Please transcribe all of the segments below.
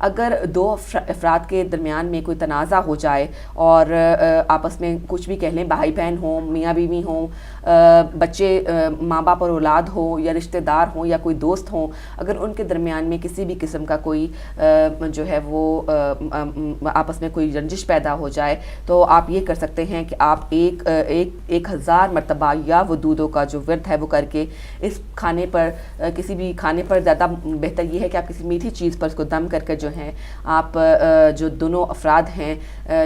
اگر دو افراد کے درمیان میں کوئی تنازع ہو جائے اور آپس میں کچھ بھی کہہ لیں، بھائی بہن ہوں، میاں بیوی ہوں، بچے، ماں باپ اور اولاد ہوں، یا رشتہ دار ہوں، یا کوئی دوست ہوں، اگر ان کے درمیان میں کسی بھی قسم کا کوئی جو ہے وہ آپس میں کوئی رنجش پیدا ہو جائے، تو آپ یہ کر سکتے ہیں کہ آپ ایک 1000 مرتبہ یا ودودوں کا جو ورد ہے وہ کر کے اس کھانے پر، کسی بھی کھانے پر زیادہ بہتر یہ ہے کہ آپ کسی میٹھی چیز پر اس کو دم کر کے جو ہے آپ جو دونوں افراد ہیں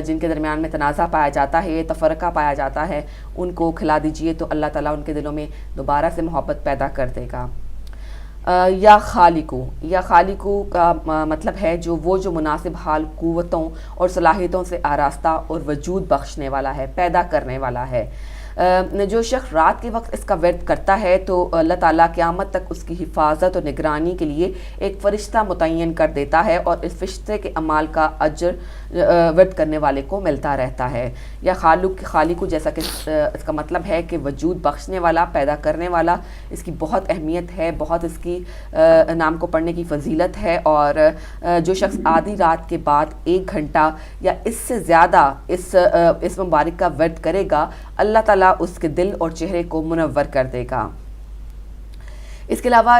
جن کے درمیان میں تنازع پایا جاتا ہے، تفرقہ پایا جاتا ہے، ان کو کھلا دیجئے تو اللہ تعالیٰ ان کے دلوں میں دوبارہ سے محبت پیدا کر دے گا۔ یا خالقو کا مطلب ہے جو مناسب حال قوتوں اور صلاحیتوں سے آراستہ اور وجود بخشنے والا ہے، پیدا کرنے والا ہے۔ جو شخص رات کے وقت اس کا ورد کرتا ہے تو اللہ تعالیٰ قیامت تک اس کی حفاظت اور نگرانی کے لیے ایک فرشتہ متعین کر دیتا ہے، اور اس فرشتے کے اعمال کا اجر ورد کرنے والے کو ملتا رہتا ہے۔ یا خالق جیسا کہ اس کا مطلب ہے کہ وجود بخشنے والا، پیدا کرنے والا، اس کی بہت اہمیت ہے، بہت اس کی نام کو پڑھنے کی فضیلت ہے، اور جو شخص آدھی رات کے بعد 1 گھنٹہ یا اس سے زیادہ اس مبارک کا ورد کرے گا، اللہ تعالیٰ اس کے دل اور چہرے کو منور کر دے گا۔ اس کے علاوہ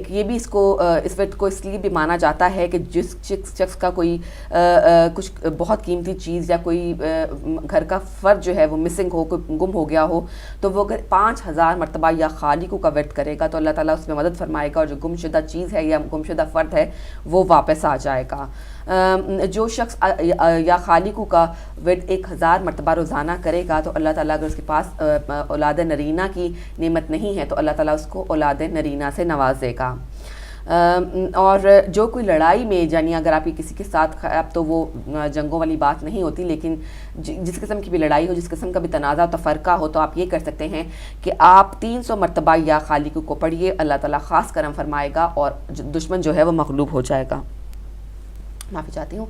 یہ بھی اس ورد کو اس لیے بھی مانا جاتا ہے کہ جس شخص کا کوئی کچھ بہت قیمتی چیز یا کوئی گھر کا فرد جو ہے وہ مسنگ ہو، کوئی گم ہو گیا ہو، تو وہ اگر 5000 مرتبہ یا خالق کا ورد کرے گا تو اللہ تعالیٰ اس میں مدد فرمائے گا، اور جو گم شدہ چیز ہے یا گم شدہ فرد ہے وہ واپس آ جائے گا۔ جو شخص یا خالق کا ورد 1000 مرتبہ روزانہ کرے گا تو اللہ تعالیٰ اگر اس کے پاس اولاد نرینہ کی نعمت نہیں ہے تو اللہ تعالیٰ اس کو اولاد نرینہ سے نوازے گا۔ اور جو کوئی لڑائی میں، یعنی اگر آپ کسی کے ساتھ، اب تو وہ جنگوں والی بات نہیں ہوتی، لیکن جس قسم کی بھی لڑائی ہو، جس قسم کا بھی تنازع و تفرقہ ہو، تو آپ یہ کر سکتے ہیں کہ آپ 300 مرتبہ یا خالق کو پڑھیے، اللہ تعالیٰ خاص کرم فرمائے گا اور دشمن جو ہے وہ مغلوب ہو جائے گا۔ معافی چاہتی ہوں۔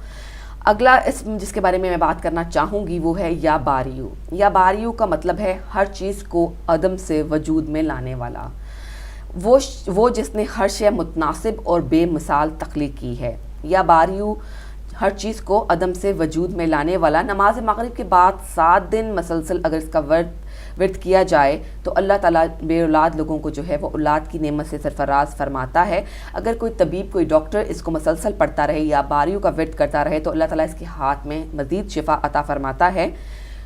اگلا اسم جس کے بارے میں بات کرنا چاہوں گی وہ ہے یا باریو۔ یا باریو کا مطلب ہے ہر چیز کو عدم سے وجود میں لانے والا، وہ جس نے ہر شے متناسب اور بے مثال تخلیق کی ہے۔ یا باریو ہر چیز کو عدم سے وجود میں لانے والا۔ نماز مغرب کے بعد 7 دن مسلسل اگر اس کا ورد کیا جائے تو اللہ تعالیٰ بے اولاد لوگوں کو جو ہے وہ اولاد کی نعمت سے سرفراز فرماتا ہے۔ اگر کوئی طبیب، کوئی ڈاکٹر اس کو مسلسل پڑھتا رہے یا باریوں کا ورد کرتا رہے تو اللہ تعالیٰ اس کے ہاتھ میں مزید شفا عطا فرماتا ہے۔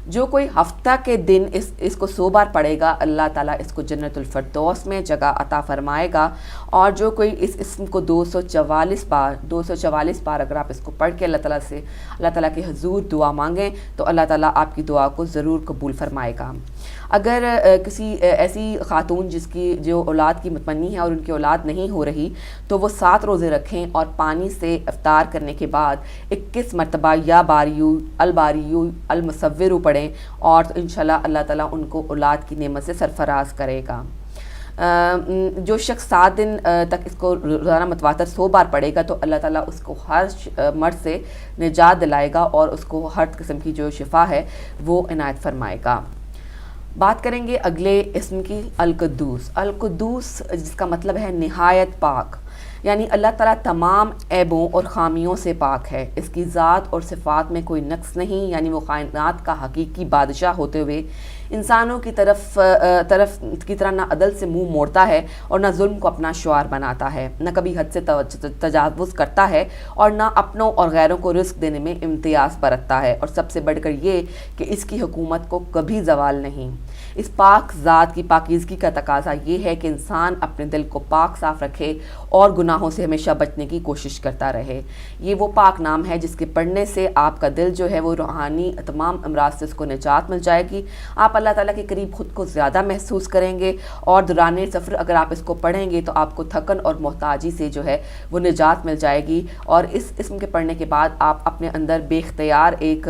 جو کوئی ہفتہ کے دن اس کو 100 بار پڑھے گا، اللہ تعالیٰ اس کو جنت الفردوس میں جگہ عطا فرمائے گا۔ اور جو کوئی اس اسم کو 244 بار اگر آپ اس کو پڑھ کے اللہ تعالیٰ کے حضور دعا مانگیں تو اللہ تعالیٰ آپ کی دعا کو ضرور قبول فرمائے گا۔ اگر کسی ایسی خاتون جو اولاد کی متمنی ہے اور ان کی اولاد نہیں ہو رہی تو وہ 7 روزے رکھیں اور پانی سے افطار کرنے کے بعد 21 مرتبہ یا باریو الباریو المصور پڑھیں، اور انشاءاللہ اللہ تعالیٰ ان کو اولاد کی نعمت سے سرفراز کرے گا۔ جو شخص 7 دن تک اس کو روزانہ متواتر 100 بار پڑھے گا تو اللہ تعالیٰ اس کو ہر مرض سے نجات دلائے گا اور اس کو ہر قسم کی جو شفا ہے وہ عنایت فرمائے گا۔ بات کریں گے اگلے اسم کی، القدوس۔ القدوس جس کا مطلب ہے نہایت پاک، یعنی اللہ تعالیٰ تمام عیبوں اور خامیوں سے پاک ہے، اس کی ذات اور صفات میں کوئی نقص نہیں، یعنی وہ کائنات کا حقیقی بادشاہ ہوتے ہوئے انسانوں کی طرف کی طرح نہ عدل سے منہ موڑتا ہے اور نہ ظلم کو اپنا شعار بناتا ہے، نہ کبھی حد سے تجاوز کرتا ہے اور نہ اپنوں اور غیروں کو رزق دینے میں امتیاز برتتا ہے، اور سب سے بڑھ کر یہ کہ اس کی حکومت کو کبھی زوال نہیں۔ اس پاک ذات کی پاکیزگی کا تقاضا یہ ہے کہ انسان اپنے دل کو پاک صاف رکھے اور گناہوں سے ہمیشہ بچنے کی کوشش کرتا رہے۔ یہ وہ پاک نام ہے جس کے پڑھنے سے آپ کا دل جو ہے وہ روحانی تمام امراض سے اس کو نجات مل جائے گی، آپ اللہ تعالیٰ کے قریب خود کو زیادہ محسوس کریں گے، اور دوران سفر اگر آپ اس کو پڑھیں گے تو آپ کو تھکن اور محتاجی سے جو ہے وہ نجات مل جائے گی، اور اس اسم کے پڑھنے کے بعد آپ اپنے اندر بے اختیار ایک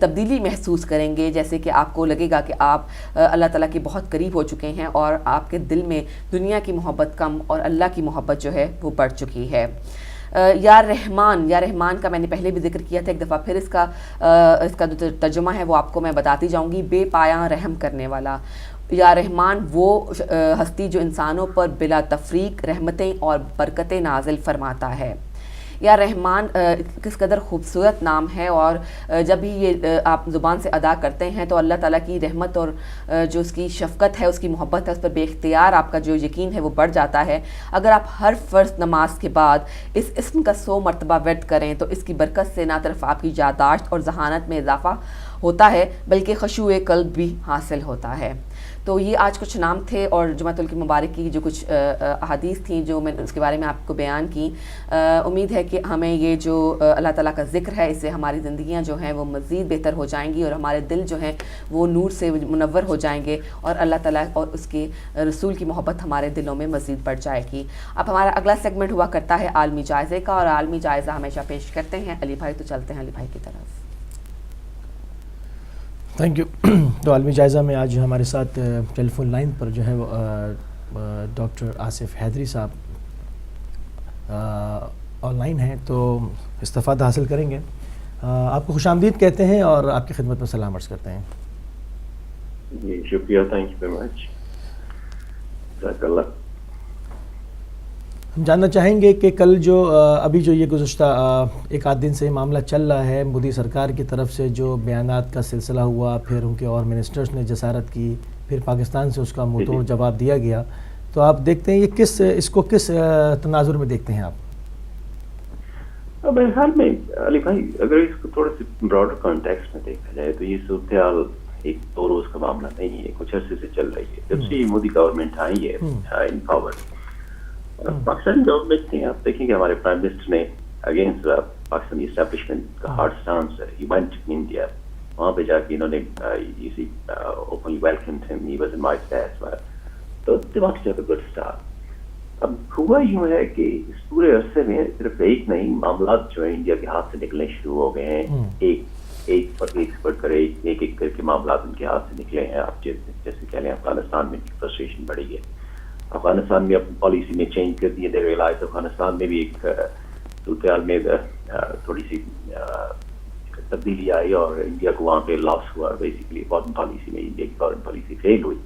تبدیلی محسوس کریں گے، جیسے کہ آپ کو لگے گا کہ آپ اللہ تعالیٰ کے بہت قریب ہو چکے ہیں اور آپ کے دل میں دنیا کی محبت کم اور اللہ کی محبت جو ہے وہ بڑھ چکی ہے۔ یا رحمان کا میں نے پہلے بھی ذکر کیا تھا، ایک دفعہ پھر اس کا جو ترجمہ ہے وہ آپ کو میں بتاتی جاؤں گی، بے پایاں رحم کرنے والا۔ یا رحمان وہ ہستی جو انسانوں پر بلا تفریق رحمتیں اور برکتیں نازل فرماتا ہے۔ یا رحمان کس قدر خوبصورت نام ہے، اور جب بھی یہ آپ زبان سے ادا کرتے ہیں تو اللہ تعالیٰ کی رحمت اور جو اس کی شفقت ہے، اس کی محبت ہے، اس پر بے اختیار آپ کا جو یقین ہے وہ بڑھ جاتا ہے۔ اگر آپ ہر فرض نماز کے بعد اس اسم کا 100 مرتبہ ورد کریں تو اس کی برکت سے نہ صرف آپ کی یادداشت اور ذہانت میں اضافہ ہوتا ہے بلکہ خشوع قلب بھی حاصل ہوتا ہے۔ تو یہ آج کچھ نام تھے اور جمعۃ المبارک کی جو کچھ احادیث تھیں جو میں اس کے بارے میں آپ کو بیان کی۔ امید ہے کہ ہمیں یہ جو اللہ تعالیٰ کا ذکر ہے، اس سے ہماری زندگیاں جو ہیں وہ مزید بہتر ہو جائیں گی اور ہمارے دل جو ہیں وہ نور سے منور ہو جائیں گے، اور اللہ تعالیٰ اور اس کے رسول کی محبت ہمارے دلوں میں مزید بڑھ جائے گی۔ اب ہمارا اگلا سیگمنٹ ہوا کرتا ہے عالمی جائزے کا، اور عالمی جائزہ ہمیشہ پیش کرتے ہیں علی بھائی، تو چلتے ہیں علی بھائی کی طرف۔ Thank you. تو عالمی جائزہ میں آج ہمارے ساتھ ٹیلی فون لائن پر جو ہے وہ ڈاکٹر آصف حیدری صاحب آن لائن ہیں، تو استفادہ حاصل کریں گے۔ آپ کو خوش آمدید کہتے ہیں اور آپ کی خدمت میں سلام عرض کرتے ہیں۔ جی شکریہ، تھینک یو ویری مچ، جزاک اللہ۔ ہم جاننا چاہیں گے کہ کل جو ابھی جو یہ گزشتہ ایک آدھ دن سے معاملہ چل رہا ہے، مودی سرکار کی طرف سے جو بیانات کا سلسلہ ہوا، پھر ان کے اور منسٹرز نے جسارت کی، پھر پاکستان سے اس کا منہ توڑ جواب دیا گیا، تو آپ دیکھتے ہیں یہ اس کو کس تناظر میں دیکھتے ہیں آپ؟ میرے خیال میں علی بھائی، اگر اس کو تھوڑا سی براڈر کانٹیکسٹ میں دیکھا جائے تو یہ صورتحال ایک دو روز کا معاملہ نہیں ہے، کچھ عرصے سے چل رہی ہے۔ جب سے مودی گورنمنٹ آئی ہے ان پاور، پاکستانی گورنمنٹ نے، آپ دیکھیں کہ ہمارے پرائم منسٹر نے اگینسٹ پاکستانی اسٹیبلشمنٹ کا ہارڈ اسٹانس ہے، ہی وینٹ ٹو انڈیا، وہاں پہ جا کے انہوں نے openly welcomed him, he was invited as well, تو they wanted to have a good start. اب ہوا یوں ہے کہ اس پورے عرصے میں صرف ایک نہیں، معاملات جو ہیں انڈیا کے ہاتھ سے نکلنے شروع ہو گئے ہیں، ایک پر کر ایک کر کے معاملات ان کے ہاتھ سے نکلے ہیں۔ آپ جیسے کہہ لیں افغانستان میں فرسٹریشن بڑھی ہے، افغانستان میں اپنی پالیسی میں چینج کر دی ہے، ریئلائز افغانستان میں بھی ایک صورتحال میں تھوڑی سی تبدیلی آئی اور انڈیا کو وہاں پہ لاس ہوا، بیسیکلی فارن پالیسی میں انڈیا کی فارن پالیسی فیل ہوئی۔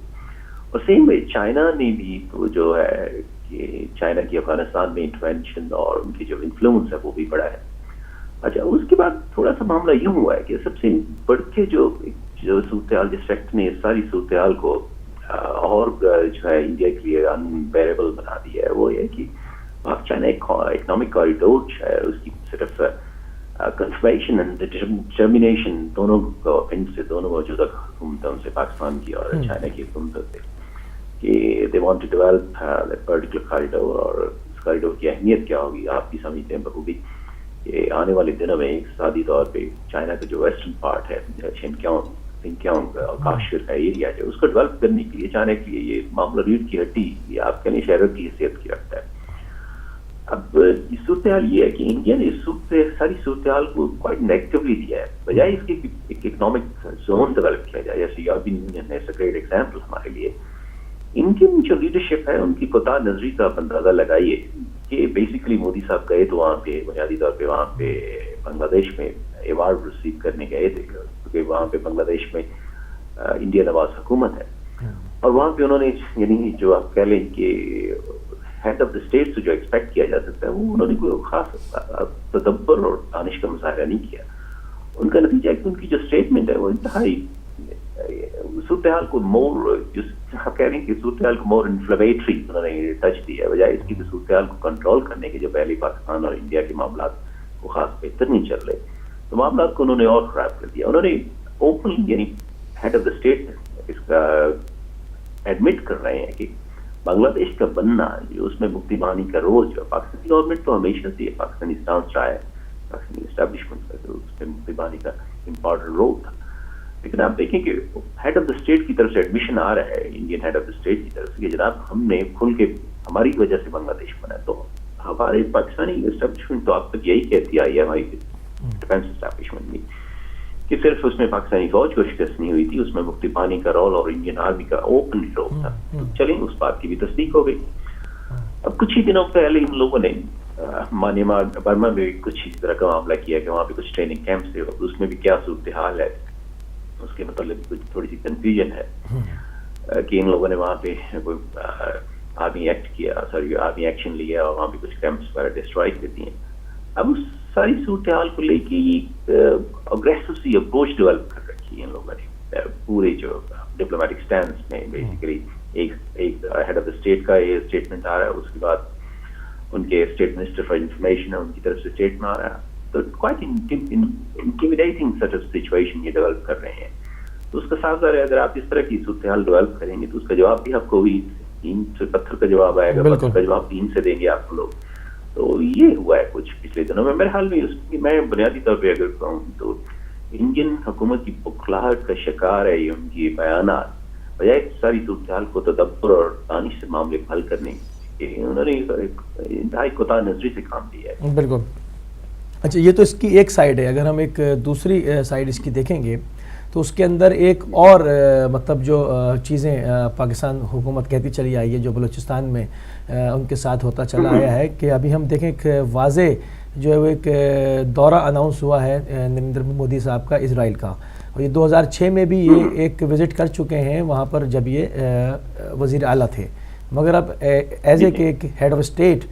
اور سیم وے چائنا نے بھی تو جو ہے کہ چائنا کی افغانستان میں انٹرونشن اور ان کی جو انفلوئنس ہے وہ بھی بڑا ہے۔ اچھا، اس کے بعد تھوڑا سا معاملہ یوں ہوا ہے کہ سب سے بڑھ کے جو صورتحال جس فیکٹ نے اس ساری صورتحال کو اور جو ہے انڈیا کے لیے انبیریبل بنا دیا ہے، وہ یہ کہ پاک چائنا اکنامک کوریڈور جو ہے اس کی صرف کنفرمیشن اینڈ ڈٹرمینیشن دونوں گورنمنٹ سے، دونوں موجودہ حکومتوں سے، پاکستان کی اور چائنا کی حکومتوں سے، کہ they want to develop that particular corridor. اور اس کوریڈور کی اہمیت کیا ہوگی آپ بھی سمجھتے ہیں بخوبی کہ آنے والے دنوں میں اقتصادی طور پہ چائنا کا جو ویسٹرن پارٹ ہے، سنکیانگ اور کاشمیر کا ایریا ہے، اس کو ڈیولپ کرنے کے لیے چائنا کے لیے یہ معاملہ ریڑھ کی ہڈی یا آپ کہنے شہروں کی حیثیت کی رکھتا ہے۔ اب یہ صورتحال یہ ہے کہ انڈیا نے ساری صورتحال کو کوائٹ نیگیٹولی لیا ہے، بجائے اس کے ایک اکنامک زون ڈیولپ کیا جائے، جیسے یورپین یونین ہے گریٹ ایگزامپل ہمارے لیے۔ ان کی جو لیڈرشپ ہے ان کی کوتاہ نظری کا آپ اندازہ لگائیے کہ بیسیکلی مودی صاحب گئے تو وہاں پہ بنیادی طور پہ وہاں پہ بنگلہ دیش میں ایوارڈ ریسیو کرنے گئے تھے، کیونکہ وہاں پہ بنگلہ دیش میں انڈیا نواز حکومت ہے، اور وہاں پہ انہوں نے یعنی جو آپ کہہ لیں کہ ہیڈ آف دا اسٹیٹ سے جو ایکسپیکٹ کیا جا سکتا ہے وہ انہوں نے کوئی خاص تدبر اور دانش کا مظاہرہ نہیں کیا۔ ان کا نتیجہ ہے کہ ان کی جو اسٹیٹمنٹ ہے وہ انتہائی صورتحال کو کہہ رہے ہیں کہ صورتحال کو مور انفلیمیٹری انہوں نے ٹچ دیا ہے، بجائے اس کی صورتحال کو کنٹرول کرنے کے جو پہلے پاکستان اور انڈیا کے معاملات کو خاص بہتر نہیں چل رہے، تو معاملات کو انہوں نے اور خراب کر دیا۔ انہوں نے اوپن یعنی ہیڈ آف دا اسٹیٹ اس کا ایڈمٹ کر رہے ہیں کہ بنگلہ دیش کا بننا جو اس میں مفتی بانی کا رول جو پاکستانی گورنمنٹ تو ہمیشہ سے پاکستانی اسٹانس رہا ہے، پاکستانی اسٹیبلشمنٹ کا جو اس میں مفتی بانی کا امپورٹنٹ رول تھا، لیکن آپ دیکھیں کہ ہیڈ آف دا اسٹیٹ کی طرف سے ایڈمیشن آ رہا ہے Indian head of the state کی طرف سے کہ جناب ہم نے کھل کے ہماری وجہ سے بنگلہ دیش بنا، تو ہمارے پاکستانی اسٹیبلشمنٹ تو اب تک یہی کہتی آئی ہے ہماری ڈیفینس اسٹیبلشمنٹ بھی کہ صرف اس میں پاکستانی فوج کو شکست نہیں ہوئی تھی، اس میں مفتی بانی کا رول اور انڈین آرمی کا اوپن رول تھا۔ تو چلیں اس بات کی بھی تصدیق ہو گئی۔ اب کچھ ہی دنوں پہلے ان لوگوں نے مانیمار برما میں کچھ اس طرح کا معاملہ کیا کہ وہاں پہ کچھ ٹریننگ کیمپس تھے، اس میں بھی کیا صورتحال ہے اس کے متعلق کچھ تھوڑی سی کنفیوژن ہے کہ ان لوگوں نے وہاں پہ کوئی آرمی ایکشن لیا اور وہاں پہ کچھ کیمپس وغیرہ ڈسٹرائے کر دیے۔ اب اس ساری صورتحال کو لے کے یہ اگریسو سی اپروچ ڈیولپ کر رکھی ہے ان لوگوں نے پورے جو ڈپلومیٹک اسٹینڈس میں. بیسیکلی ایک ہیڈ آف دا اسٹیٹ کا یہ اسٹیٹمنٹ آ رہا ہے, اس کے بعد ان کے اسٹیٹ منسٹر فار انفارمیشن ہے ان کی طرف سے اسٹیٹمنٹ آ رہا ہے. تو quite intimidating such of situation یہ ڈیولپ کر رہے ہیں. تو اس کا صاف ظاہر ہے اگر آپ اس طرح کی صورتحال ڈیولپ کریں گے تو اس کا جواب بھی آپ کو اینٹ سے پتھر کا جواب آئے گا, پتھر کا جواب اینٹ سے دیں گے آپ لوگ. تو یہ ہوا ہے کچھ پچھلے دنوں میں. میرے حال میں میں بنیادی طور پہ اگر کہوں تو انڈین حکومت کی بخلاہٹ کا شکار ہے یہ ان کی بیانات, بجائے ساری صورتحال کو تدبر اور دانش سے معاملے حل کرنے کے انہوں نے انتہائی کوتاہ نظری سے کام لیا ہے. بالکل. اچھا, یہ تو اس کی ایک سائڈ ہے. اگر ہم ایک دوسری سائڈ اس کی دیکھیں گے تو اس کے اندر ایک اور مطلب جو چیزیں پاکستان حکومت کہتی چلی آئی ہے جو بلوچستان میں ان کے ساتھ ہوتا چلا آیا ہے کہ ابھی ہم دیکھیں ایک واضح جو ہے وہ ایک دورہ اناؤنس ہوا ہے نریندر مودی صاحب کا اسرائیل کا, اور یہ 2006 میں بھی یہ ایک وزٹ کر چکے ہیں وہاں پر جب یہ وزیر اعلیٰ تھے. مگر اب ایز اے کہ ایک ہیڈ آف اسٹیٹ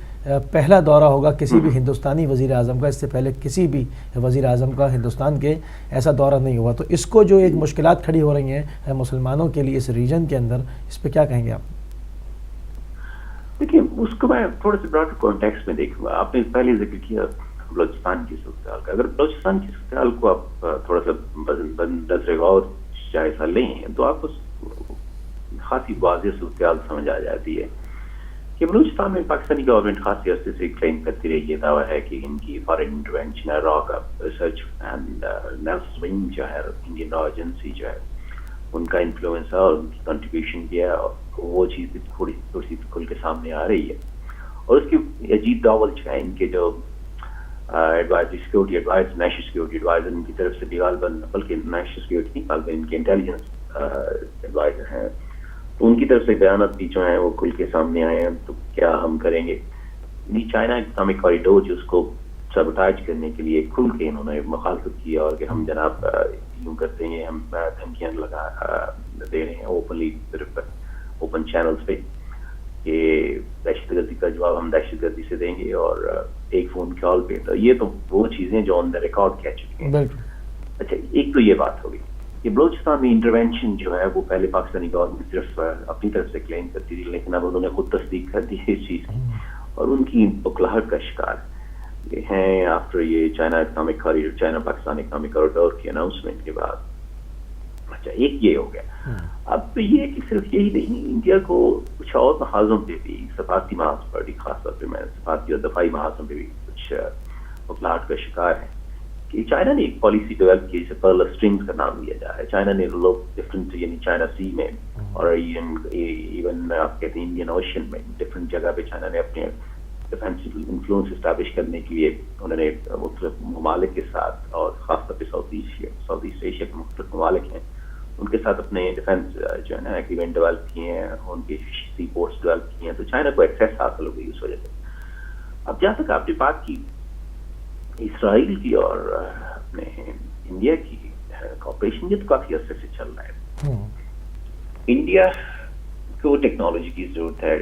پہلا دورہ ہوگا کسی بھی ہندوستانی وزیر اعظم کا, اس سے پہلے کسی بھی وزیر اعظم کا ہندوستان کے ایسا دورہ نہیں ہوا. تو اس کو جو ایک مشکلات کھڑی ہو رہی ہیں مسلمانوں کے لیے اس ریجن کے اندر, اس پہ کیا کہیں گے آپ؟ دیکھیے اس کو میں تھوڑا سا براڈر کانٹیکسٹ میں دیکھوں گا. آپ نے پہلے ذکر کیا بلوچستان کی صورتحال کا. اگر بلوچستان کی صورتحال کو آپ تھوڑا سا نظر غور جائزہ لیں تو آپ کو خاصی واضح صورتحال سمجھ آ جاتی ہے کہ بلوچستان میں پاکستانی گورنمنٹ خاصی عرصے سے کلیم کرتی رہی. یہ دعویٰ ہے کہ ان کی فارن انٹروینشن عراق ریسرچ اینڈ نیلس ونگ جو ہے انڈین لا ایجنسی جو ہے ان کا انفلوئنس ہے اور ان کی کنٹریبیوشن کیا ہے, اور وہ چیز تھوڑی سی کھل کے سامنے آ رہی ہے. اور اس کی عجیب داول جو ہے ان کے جو advisory security advise national security adviser ان کی طرف سے بھی غالباً, بلکہ نیشنل سیکورٹی نہیں غالباً ان کے انٹیلیجنس ایڈوائزر ہیں, تو ان کی طرف سے بیانات بھی جو ہیں وہ کھل کے سامنے آئے ہیں. تو کیا ہم کریں گے چائنا اکنامک کوریڈور جو اس کو سبوٹاج کرنے کے لیے کھل کے انہوں نے مخالفت کی, اور کہ ہم جناب یوں کرتے ہیں, ہم دھمکیاں لگا دے رہے ہیں اوپنلی صرف اوپن چینلز پہ کہ دہشت گردی کا جواب ہم دہشت گردی سے دیں گے اور ایک فون کال پہ. تو یہ تو وہ چیزیں جو آن دا ریکارڈ کہہ چکے ہیں. اچھا, ایک تو یہ بات ہوگی کہ بلوچستان میں انٹروینشن جو ہے وہ پہلے پاکستانی گورنمنٹ صرف اپنی طرف سے کلیم کرتی تھی, لیکن اب انہوں نے خود تصدیق کر دی اس چیز کی, اور ان کی بخلاہٹ کا شکار ہیں آفٹر یہ China economic corridor, China Pakistan economic corridor کی اناؤنسمنٹ کے بعد. اچھا, ایک یہ ہو گیا. اب تو یہ کہ صرف یہی نہیں, انڈیا کو کچھ اور محاذوں پہ بھی سفارتی محاذ پر بھی, خاص طور پہ میں سفارتی اور دفاعی محاذوں پہ بھی کچھ بخلاہٹ کا شکار ہے کہ چائنا نے ایک پالیسی ڈیولپ کی جسے پرل اسٹرنگز کا نام لیا جا ہے. چائنا نے ڈفرنٹ یعنی چائنا سی میں اور ایون آپ کہتے ہیں انڈین اوشن میں ڈفرنٹ جگہ پہ چائنا نے اپنے ڈیفینسو انفلوئنس اسٹیبلش کرنے کے لیے انہوں نے مختلف ممالک کے ساتھ, اور خاص طور پہ ساؤتھ ایسٹ ایشیا کے مختلف ممالک ہیں ان کے ساتھ اپنے ڈیفینس جو ہے نا ایگریمنٹ ڈیولپ کیے ہیں, ان کے سی پورٹس ڈیولپ کیے ہیں. تو چائنا کو ایکسیس حاصل ہو گئی اس وجہ سے. اب جہاں تک آپ نے بات کی اسرائیل کی اور اپنے انڈیا کی کوآپریشن, یہ تو کافی عرصے سے چل رہا ہے. انڈیا کو ٹیکنالوجی کی ضرورت ہے,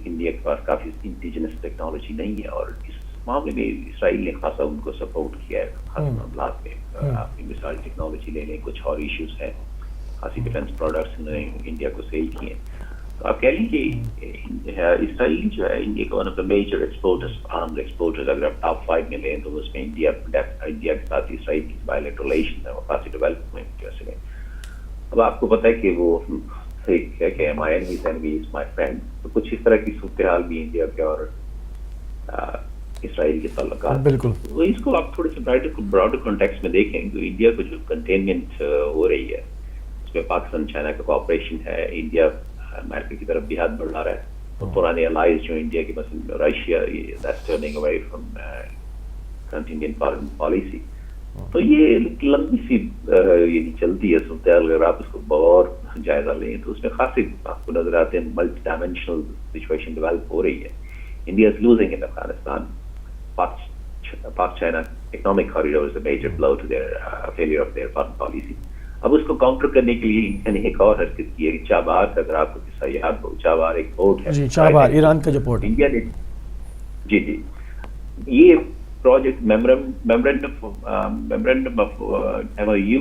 انڈیا کے پاس کافی انڈیجنس ٹیکنالوجی نہیں ہے, اور اس معاملے میں اسرائیل نے خاصا ان کو سپورٹ کیا ہے خاص معاملات میں. آپ مثال ٹیکنالوجی لے لیں, کچھ اور ایشوز ہیں, خاصی ڈیفینس پروڈکٹس انہوں نے انڈیا کو سیل کیے ہیں. تو آپ کہہ لیں کہ اسرائیل جو ہے انڈیا کا one of the major exporters, arms exporters. اگر آپ ٹاپ 5 میں لیں تو اس میں انڈیا کے ساتھ اسرائیل کی بائیلیٹرل ریلیشنز ہیں وہ خاصی ڈیولپمنٹ کی وجہ سے. اب آپ کو پتہ ہے کہ وہ ایک ہے کہ مائی اینیمی از مائی فرینڈ, تو کچھ اس طرح کی صورتحال بھی انڈیا کے اور اسرائیل کے تعلقات. بالکل, اس کو آپ تھوڑے سے براڈر کانٹیکسٹ میں دیکھیں تو انڈیا کو جو کنٹینمنٹ ہو رہی ہے اس میں پاکستان چائنا کا کوآپریشن ہے. انڈیا امریکہ کی طرف بھی ہاتھ بڑھا رہا ہے, اور پرانے الائز جو انڈیا کے مثلا Russia that's turning away from current Indian foreign policy. تو یہ لمبی سی یعنی چلتی ہے صورتحال. اگر آپ اس کو بغور جائزہ لیں تو اس میں خاصی آپ کو نظر آتے ہیں ملٹی ڈائمینشنل سچویشن ڈیولپ ہو رہی ہے. India is losing in Afghanistan. Pak-China economic corridor is a major blow to their failure of their foreign policy. اب اس کو کاؤنٹر کرنے کے لیے انڈیا نے ایک اور حرکت کی ہے کہ چابہار کا, اگر آپ کو قصہ یاد ہو, چابہار ایک پورٹ ہے, جی چابہار ایران کا جو پورٹ انڈیا نے, جی یہ project memorandum of MOU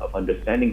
of understanding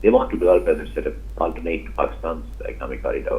They want to develop as a sort of alternate to Pakistan's economic corridor.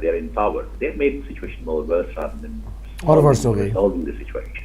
they are in power, they have made the situation more worse rather than solving the situation.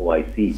OIC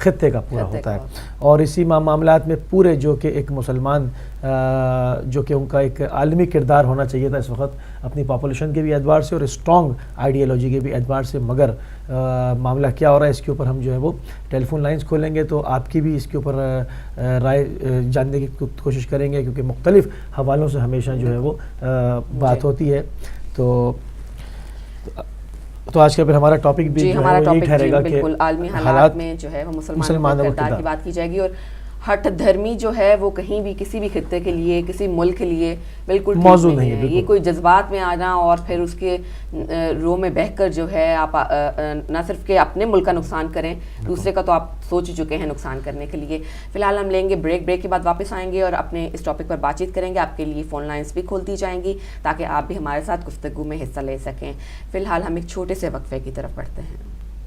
خطے کا پورا ہوتا ہے. اور اسی معاملات میں پورے جو کہ ایک مسلمان جو کہ ان کا ایک عالمی کردار ہونا چاہیے تھا اس وقت اپنی پاپولیشن کے بھی اعتبار سے اور اسٹرانگ آئیڈیالوجی کے بھی اعتبار سے، مگر معاملہ کیا ہو رہا ہے اس کے اوپر ہم جو ہے وہ ٹیلی فون لائنز کھولیں گے تو آپ کی بھی اس کے اوپر رائے جاننے کی کوشش کریں گے، کیونکہ مختلف حوالوں سے ہمیشہ جو ہے وہ بات ہوتی ہے. تو آج کا پھر ہمارا ٹاپک بھی یہی ٹھہرے گا کہ عالمی حالات میں جو ہے وہ مسلمانوں کے کردار کی بات کی جائے گی، اور ہٹ دھرمی جو ہے وہ کہیں بھی کسی بھی خطے کے لیے، کسی ملک کے لیے بالکل موضوع نہیں ہے. یہ کوئی جذبات میں آنا اور پھر اس کے رو میں بہہ کر جو ہے آپ نہ صرف کہ اپنے ملک کا نقصان کریں، دوسرے کا تو آپ سوچ ہی چکے ہیں نقصان کرنے کے لیے. فی الحال ہم لیں گے بریک کے بعد واپس آئیں گے اور اپنے اس ٹاپک پر بات چیت کریں گے. آپ کے لیے فون لائنز بھی کھولتی جائیں گی تاکہ آپ بھی ہمارے ساتھ گفتگو میں حصہ لے سکیں. فی الحال ہم ایک چھوٹے سے وقفے کی طرف بڑھتے ہیں.